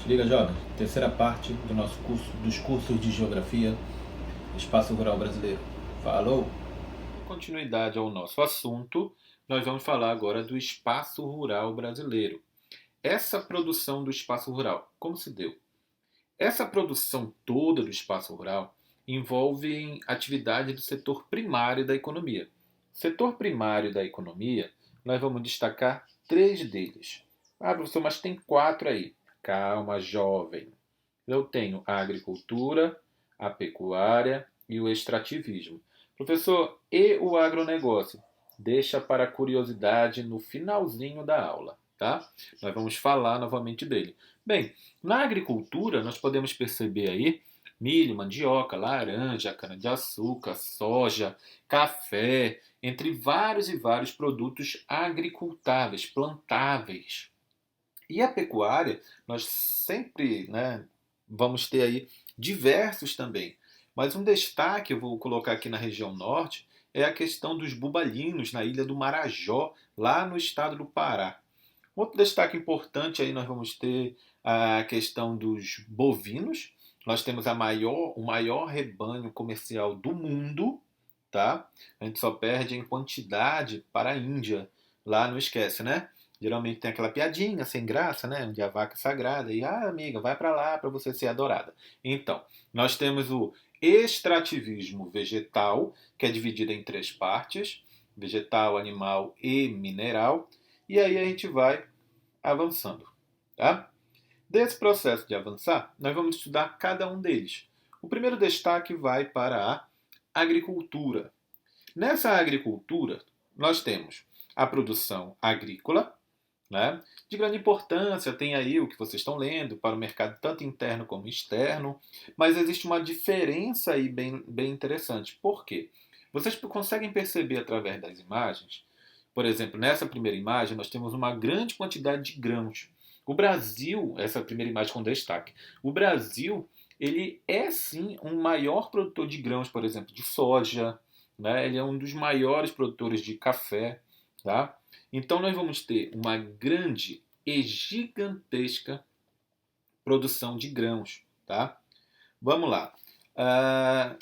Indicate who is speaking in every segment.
Speaker 1: Se liga, jovem. Terceira parte do nosso curso, dos cursos de Geografia, Espaço Rural Brasileiro. Falou! Em continuidade ao nosso assunto, nós vamos falar agora do espaço rural brasileiro. Essa produção do espaço rural, como se deu? Essa produção toda do espaço rural envolve atividade do setor primário da economia. Setor primário da economia, nós vamos destacar três deles. Ah, professor, mas tem quatro aí. Calma, jovem. Eu tenho a agricultura, a pecuária e o extrativismo. Professor, e o agronegócio? Deixa para a curiosidade no finalzinho da aula, tá? Nós vamos falar novamente dele. Bem, na agricultura nós podemos perceber aí milho, mandioca, laranja, cana-de-açúcar, soja, café, entre vários e vários produtos agricultáveis, plantáveis. E a pecuária, nós sempre, vamos ter aí diversos também. Mas um destaque eu vou colocar aqui na região norte é a questão dos bubalinos na ilha do Marajó, lá no estado do Pará. Outro destaque importante aí nós vamos ter a questão dos bovinos. Nós temos o maior rebanho comercial do mundo, tá? A gente só perde em quantidade para a Índia. Lá não esquece, né? Geralmente tem aquela piadinha sem graça, né? Onde a vaca é sagrada e, amiga, vai para lá para você ser adorada. Então, nós temos o extrativismo vegetal, que é dividido em três partes: vegetal, animal e mineral. E aí a gente vai avançando, tá? Desse processo de avançar, nós vamos estudar cada um deles. O primeiro destaque vai para a agricultura. Nessa agricultura, nós temos a produção agrícola, né? De grande importância, tem aí o que vocês estão lendo para o mercado tanto interno como externo, mas existe uma diferença aí bem interessante. Por quê? Vocês conseguem perceber através das imagens. Por exemplo, nessa primeira imagem nós temos uma grande quantidade de grãos. O Brasil, essa primeira imagem com destaque, o Brasil, ele é sim um maior produtor de grãos, por exemplo, de soja, né? Ele é um dos maiores produtores de café, tá? Então nós vamos ter uma grande e gigantesca produção de grãos, tá? Vamos lá. Ah,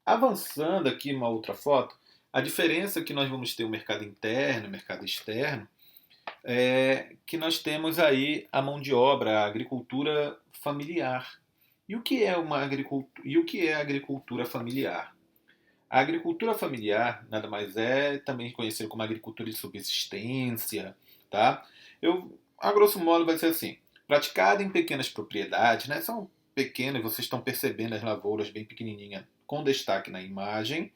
Speaker 1: avançando aqui uma outra foto, a diferença que nós vamos ter o mercado interno e o mercado externo é que nós temos aí a mão de obra, a agricultura familiar. E o que é uma agricultura? E o que é a agricultura familiar? A agricultura familiar nada mais é também conhecida como agricultura de subsistência, tá? A grosso modo vai ser assim, praticada em pequenas propriedades, né? São pequenas, vocês estão percebendo as lavouras bem pequenininhas, com destaque na imagem,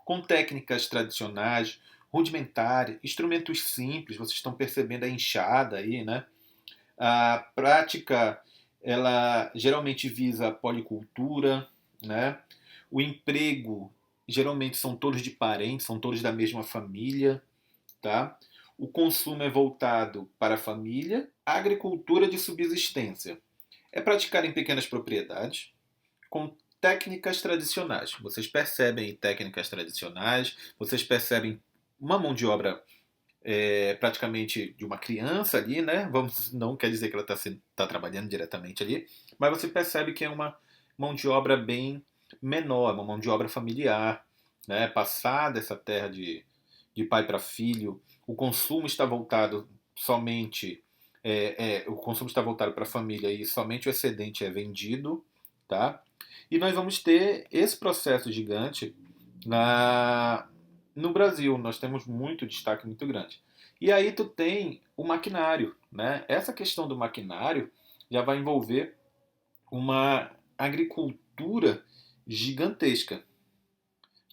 Speaker 1: com técnicas tradicionais, rudimentares, instrumentos simples, vocês estão percebendo a enxada aí, né? A prática, ela geralmente visa a policultura, né? O emprego, geralmente são todos de parentes, são todos da mesma família, tá? O consumo é voltado para a família. A agricultura de subsistência é praticada em pequenas propriedades, com técnicas tradicionais. Vocês percebem técnicas tradicionais, vocês percebem uma mão de obra praticamente de uma criança ali, né? Não quer dizer que ela está trabalhando diretamente ali, mas você percebe que é uma mão de obra bem menor, uma mão de obra familiar, né? Passar dessa terra de pai para filho, o consumo está voltado somente o consumo está voltado para a família e somente o excedente é vendido, tá? E nós vamos ter esse processo gigante na, no Brasil. Nós temos muito destaque muito grande. E aí tu tem o maquinário, né? Essa questão do maquinário já vai envolver uma agricultura gigantesca,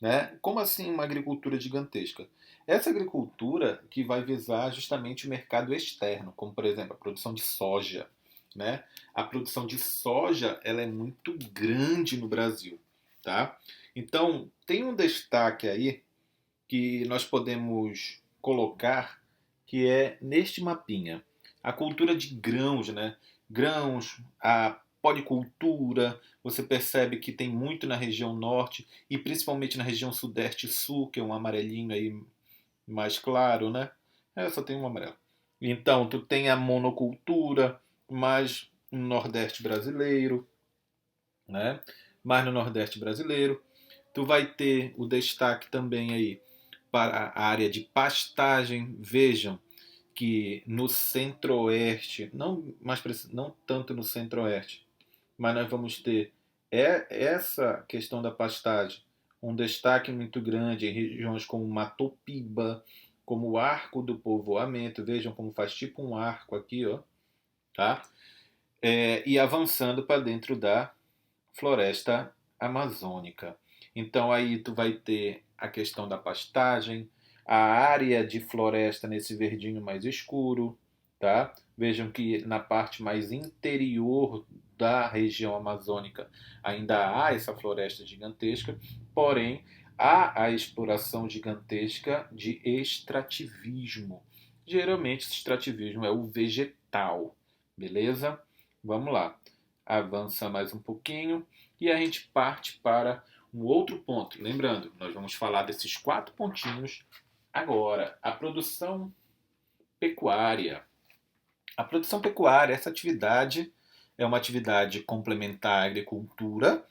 Speaker 1: né? Como assim uma agricultura gigantesca? Essa agricultura que vai visar justamente o mercado externo, como por exemplo a produção de soja, né? A produção de soja ela é muito grande no Brasil, tá? Então tem um destaque aí que nós podemos colocar que é neste mapinha a cultura de grãos, né? Grãos, a policultura, você percebe que tem muito na região norte e principalmente na região sudeste e sul, que é um amarelinho aí mais claro, né? Só tem um amarelo. Então, tu tem a monocultura, mas no Nordeste brasileiro, né? Mais no Nordeste brasileiro. Tu vai ter o destaque também aí para a área de pastagem. Vejam que no Centro-Oeste, não tanto no Centro-Oeste, mas nós vamos ter essa questão da pastagem, um destaque muito grande em regiões como Matopiba, como o Arco do Povoamento. Vejam como faz tipo um arco aqui, ó, tá? E avançando para dentro da floresta amazônica. Então aí tu vai ter a questão da pastagem, a área de floresta nesse verdinho mais escuro, tá? Vejam que na parte mais interior da região amazônica ainda há essa floresta gigantesca, porém há a exploração gigantesca de extrativismo. Geralmente esse extrativismo é o vegetal, beleza? Vamos lá. Avança mais um pouquinho e a gente parte para um outro ponto. Lembrando, nós vamos falar desses 4 pontinhos agora. A produção pecuária. A produção pecuária, essa atividade é uma atividade complementar à agricultura,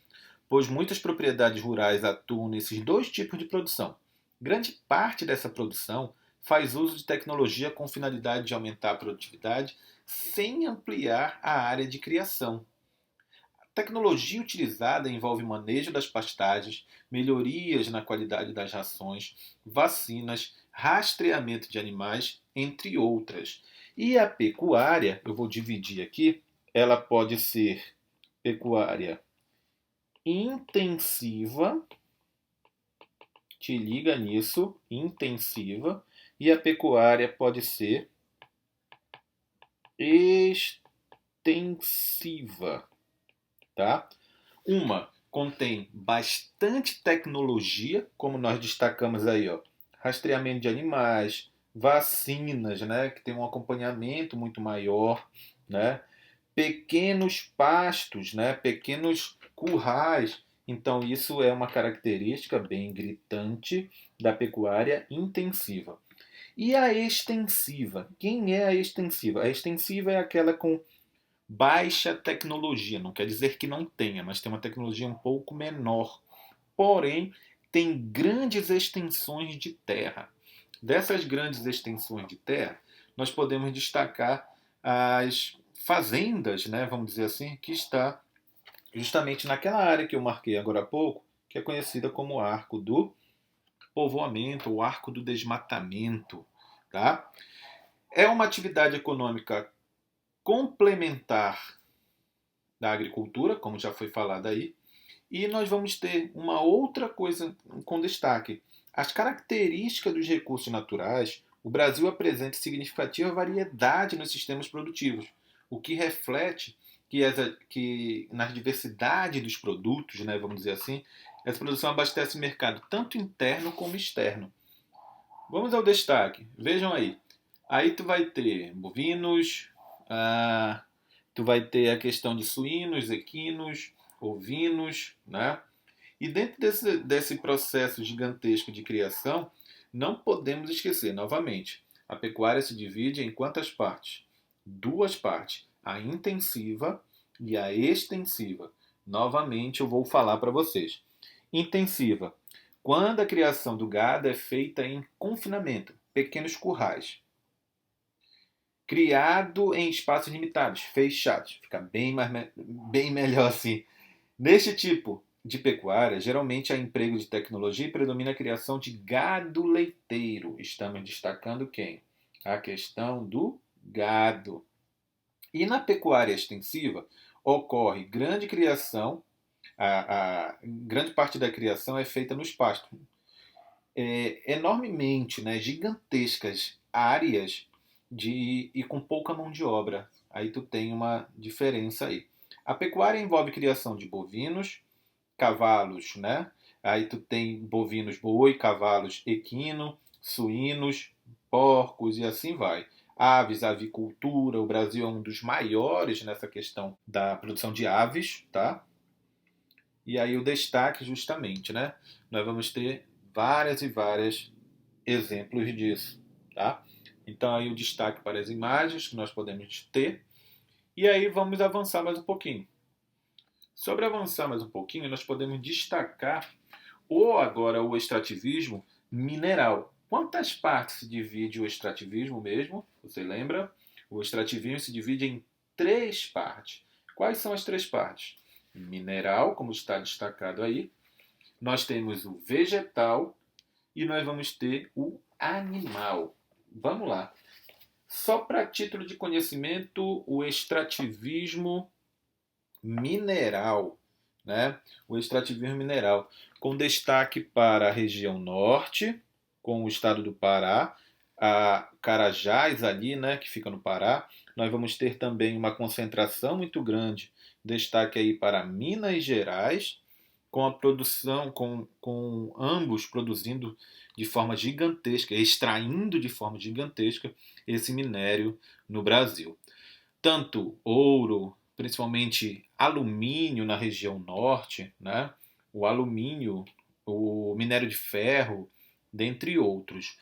Speaker 1: pois muitas propriedades rurais atuam nesses 2 tipos de produção. Grande parte dessa produção faz uso de tecnologia com finalidade de aumentar a produtividade sem ampliar a área de criação. A tecnologia utilizada envolve manejo das pastagens, melhorias na qualidade das rações, vacinas, rastreamento de animais, entre outras. E a pecuária, eu vou dividir aqui, ela pode ser pecuária intensiva, te liga nisso, intensiva, e a pecuária pode ser extensiva, tá? Uma contém bastante tecnologia, como nós destacamos aí, ó, rastreamento de animais, vacinas, né, que tem um acompanhamento muito maior, né, pequenos pastos, né, pequenos currais. Então isso é uma característica bem gritante da pecuária intensiva. E a extensiva? Quem é a extensiva? A extensiva é aquela com baixa tecnologia, não quer dizer que não tenha, mas tem uma tecnologia um pouco menor. Porém, tem grandes extensões de terra. Dessas grandes extensões de terra, nós podemos destacar as fazendas, né, vamos dizer assim, que está justamente naquela área que eu marquei agora há pouco, que é conhecida como Arco do Povoamento ou Arco do Desmatamento. Tá? É uma atividade econômica complementar da agricultura, como já foi falado aí, e nós vamos ter uma outra coisa com destaque. As características dos recursos naturais, o Brasil apresenta significativa variedade nos sistemas produtivos, o que reflete que na diversidade dos produtos, né, vamos dizer assim, essa produção abastece o mercado tanto interno como externo. Vamos ao destaque. Vejam aí. Aí tu vai ter bovinos, tu vai ter a questão de suínos, equinos, ovinos, né? E dentro desse processo gigantesco de criação, não podemos esquecer, novamente, a pecuária se divide em quantas partes? 2 partes, a intensiva e a extensiva. Novamente eu vou falar para vocês. Intensiva, quando a criação do gado é feita em confinamento, pequenos currais, criado em espaços limitados, fechados, fica bem melhor assim. Neste tipo de pecuária, geralmente há emprego de tecnologia e predomina a criação de gado leiteiro. Estamos destacando quem? A questão do gado. E na pecuária extensiva, ocorre grande criação, a grande parte da criação é feita nos pastos. Enormemente, né, gigantescas áreas e com pouca mão de obra. Aí tu tem uma diferença aí. A pecuária envolve criação de bovinos, cavalos, né? Aí tu tem bovinos boi, cavalos equino, suínos, porcos e assim vai. Aves, avicultura, o Brasil é um dos maiores nessa questão da produção de aves, tá? E aí o destaque justamente, né? Nós vamos ter várias e várias exemplos disso, tá? Então aí o destaque para as imagens que nós podemos ter E aí vamos avançar mais um pouquinho. Sobre avançar mais um pouquinho, nós podemos destacar o extrativismo mineral. Quantas partes se divide o extrativismo mesmo? Você lembra? O extrativismo se divide em três partes. Quais são as três partes? Mineral, como está destacado aí. Nós temos o vegetal e nós vamos ter o animal. Vamos lá. Só para título de conhecimento, o extrativismo mineral, né? O extrativismo mineral, com destaque para a região norte, com o estado do Pará, a Carajás ali, né, que fica no Pará. Nós vamos ter também uma concentração muito grande, destaque aí para Minas Gerais, com a produção, com ambos produzindo de forma gigantesca, extraindo de forma gigantesca esse minério no Brasil. Tanto ouro, principalmente alumínio na região norte, né? O alumínio, o minério de ferro, dentre outros.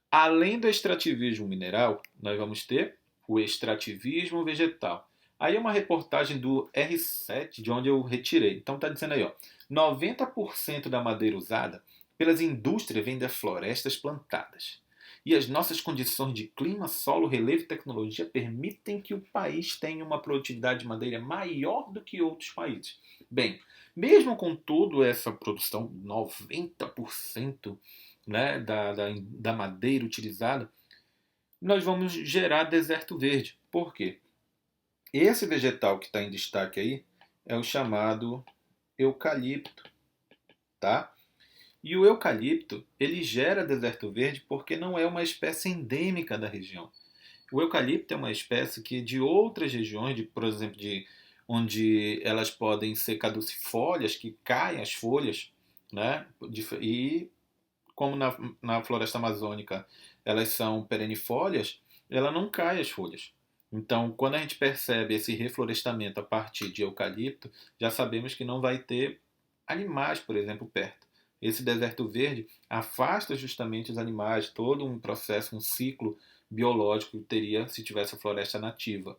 Speaker 1: Além do extrativismo mineral, nós vamos ter o extrativismo vegetal. Aí é uma reportagem do R7, de onde eu retirei. Então está dizendo aí, ó, 90% da madeira usada pelas indústrias vem das florestas plantadas. E as nossas condições de clima, solo, relevo e tecnologia permitem que o país tenha uma produtividade de madeira maior do que outros países. Bem, mesmo com toda essa produção, 90%, né, da madeira utilizada, nós vamos gerar deserto verde. Por quê? Esse vegetal que está em destaque aí é o chamado eucalipto, tá? E o eucalipto, ele gera deserto verde porque não é uma espécie endêmica da região. O eucalipto é uma espécie que de outras regiões, por exemplo, onde elas podem ser caducifólias, que caem as folhas, né? E como na floresta amazônica elas são perennifólias, ela não cai as folhas. Então, quando a gente percebe esse reflorestamento a partir de eucalipto, já sabemos que não vai ter animais, por exemplo, perto. Esse deserto verde afasta justamente os animais, todo um processo, um ciclo biológico que teria se tivesse a floresta nativa.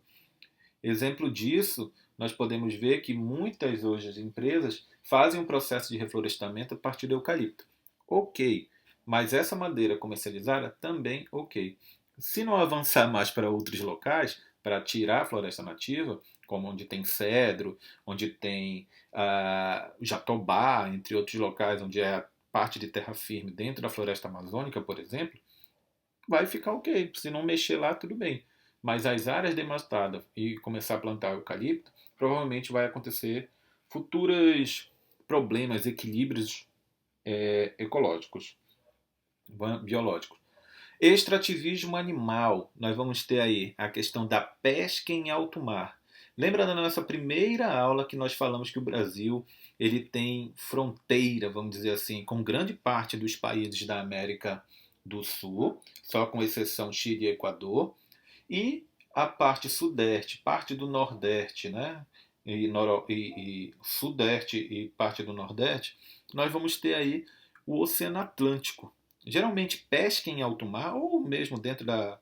Speaker 1: Exemplo disso, nós podemos ver que muitas hoje empresas fazem um processo de reflorestamento a partir do eucalipto. Ok, mas essa madeira comercializada também ok. Se não avançar mais para outros locais, para tirar a floresta nativa, como onde tem cedro, onde tem jatobá, entre outros locais onde é a parte de terra firme dentro da floresta amazônica, por exemplo, vai ficar ok. Se não mexer lá, tudo bem. Mas as áreas devastadas e começar a plantar eucalipto, provavelmente vai acontecer futuros problemas, equilíbrios ecológicos, biológicos. Extrativismo animal. Nós vamos ter aí a questão da pesca em alto mar. Lembra da nossa primeira aula que nós falamos que o Brasil ele tem fronteira, vamos dizer assim, com grande parte dos países da América do Sul, só com exceção Chile e Equador, e a parte sudeste, parte do nordeste, né? E sudeste e parte do nordeste, nós vamos ter aí o Oceano Atlântico. Geralmente pesca em alto mar ou mesmo dentro da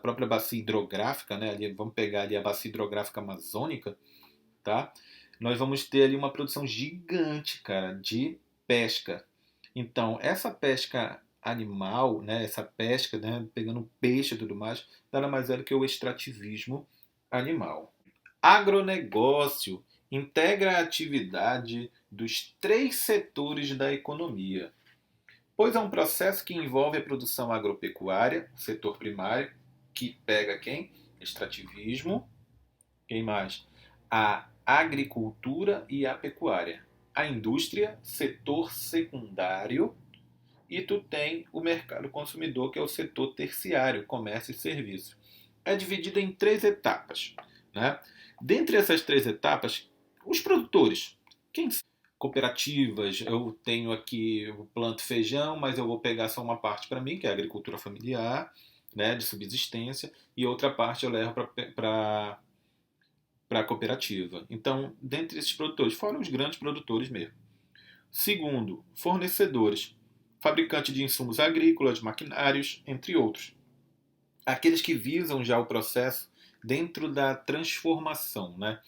Speaker 1: própria bacia hidrográfica, né? Ali, vamos pegar ali a bacia hidrográfica amazônica, tá? Nós vamos ter ali uma produção gigante, cara, de pesca. Então, essa pesca animal, né, essa pesca, né, pegando peixe e tudo mais, nada mais é do que o extrativismo animal. Agronegócio integra a atividade dos três setores da economia, pois é um processo que envolve a produção agropecuária, setor primário, que pega quem? Extrativismo. Quem mais? A agricultura e a pecuária. A indústria, setor secundário. E tu tem o mercado consumidor, que é o setor terciário, comércio e serviço. É dividido em três etapas, né? Dentre essas três etapas, os produtores. Quem são? Cooperativas, eu tenho aqui, eu planto feijão, mas eu vou pegar só uma parte para mim, que é a agricultura familiar, né, de subsistência, e outra parte eu levo para a cooperativa. Então, dentre esses produtores, foram os grandes produtores mesmo. Segundo, fornecedores, fabricante de insumos agrícolas, maquinários, entre outros. Aqueles que visam já o processo dentro da transformação, né?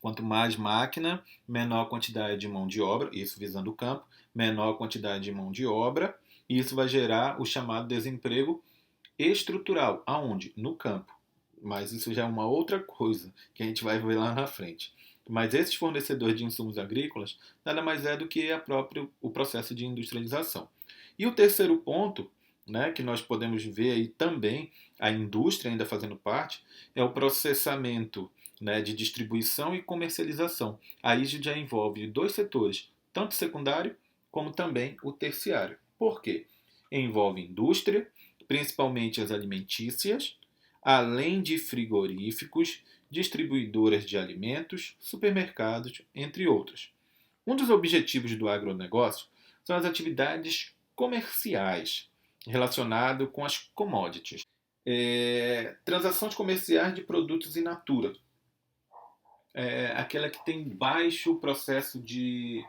Speaker 1: Quanto mais máquina, menor quantidade de mão de obra, isso visando o campo, menor quantidade de mão de obra, e isso vai gerar o chamado desemprego estrutural. Aonde? No campo. Mas isso já é uma outra coisa que a gente vai ver lá na frente. Mas esses fornecedores de insumos agrícolas nada mais é do que o processo de industrialização. E o terceiro ponto, né, que nós podemos ver aí também, a indústria ainda fazendo parte, é o processamento, né, de distribuição e comercialização. Aí já envolve dois setores, tanto o secundário como também o terciário. Por quê? Envolve indústria, principalmente as alimentícias, além de frigoríficos, distribuidoras de alimentos, supermercados, entre outros. Um dos objetivos do agronegócio são as atividades comerciais relacionadas com as commodities. Transações comerciais de produtos in natura. Aquela que tem baixo processo de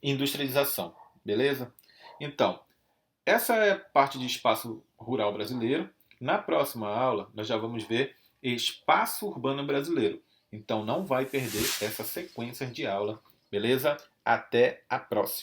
Speaker 1: industrialização, beleza? Então, essa é a parte de espaço rural brasileiro. Na próxima aula, nós já vamos ver espaço urbano brasileiro. Então, não vai perder essa sequência de aula, beleza? Até a próxima!